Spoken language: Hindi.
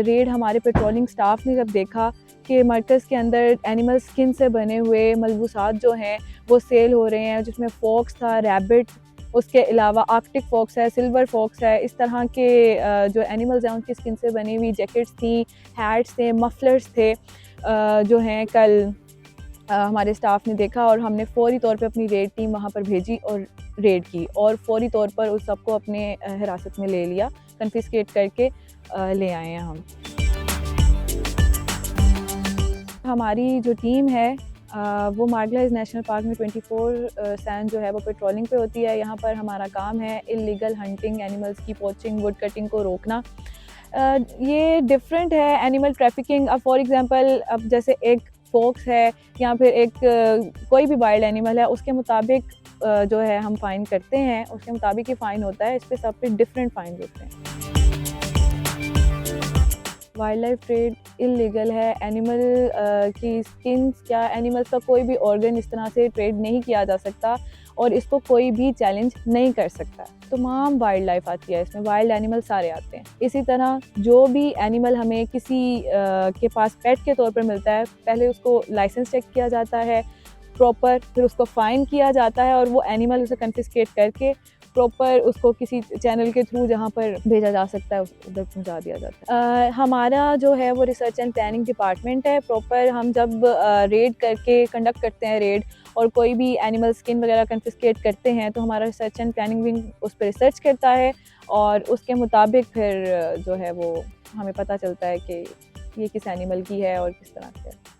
रेड हमारे पेट्रोलिंग स्टाफ ने जब देखा कि मरकज़ के अंदर एनिमल स्किन से बने हुए मलबूसात जो हैं वो सेल हो रहे हैं, जिसमें फॉक्स था, रैबिट, उसके अलावा आर्कटिक फॉक्स है, सिल्वर फॉक्स है, इस तरह के जो एनिमल्स हैं उनकी स्किन से बनी हुई जैकेट्स थी, हैट्स थे, मफलर्स थे, जो हैं कल हमारे स्टाफ ने देखा और हमने फ़ौरी तौर पे अपनी रेड टीम वहाँ पर भेजी और रेड की और फ़ौरी तौर पर उस सबको अपने हिरासत में ले लिया, कन्फिस्केट करके ले आए हैं हम। हमारी जो टीम है वो मार्गला हिल्स नेशनल पार्क में 24/7 जो है वो पेट्रोलिंग पे होती है। यहाँ पर हमारा काम है इल्लीगल हंटिंग, एनिमल्स की पोचिंग, वुड कटिंग को रोकना। ये डिफरेंट है एनिमल ट्रैफिकिंग। अब फॉर एग्जांपल अब जैसे एक फॉक्स है या फिर एक कोई भी वाइल्ड एनिमल है, उसके मुताबिक जो है हम फ़ाइन करते हैं, उसके मुताबिक ही फ़ाइन होता है। इस पे सब पे डिफरेंट फ़ाइन होते हैं। वाइल्ड लाइफ ट्रेड इल्लीगल है। एनिमल की स्किन्स क्या, एनिमल्स का कोई भी ऑर्गन इस तरह से ट्रेड नहीं किया जा सकता और इसको कोई भी चैलेंज नहीं कर सकता। तमाम वाइल्ड लाइफ आती है इसमें, वाइल्ड एनिमल सारे आते हैं। इसी तरह जो भी एनिमल हमें किसी के पास पेट के तौर पर मिलता है, पहले उसको लाइसेंस चेक किया जाता है प्रॉपर, फिर उसको फ़ाइन किया जाता है और वो एनिमल उसे कन्फिस्केट करके प्रॉपर उसको किसी चैनल के थ्रू जहाँ पर भेजा जा सकता है उधर पहुँचा दिया जाता है। हमारा जो है वो रिसर्च एंड प्लानिंग डिपार्टमेंट है। प्रॉपर हम जब रेड करके कंडक्ट करते हैं रेड और कोई भी एनिमल स्किन वगैरह कन्फिस्केट करते हैं तो हमारा रिसर्च एंड प्लानिंग विंग उस पर रिसर्च करता है और उसके मुताबिक फिर जो है वो हमें पता चलता है कि ये किस एनिमल की है और किस तरह से है।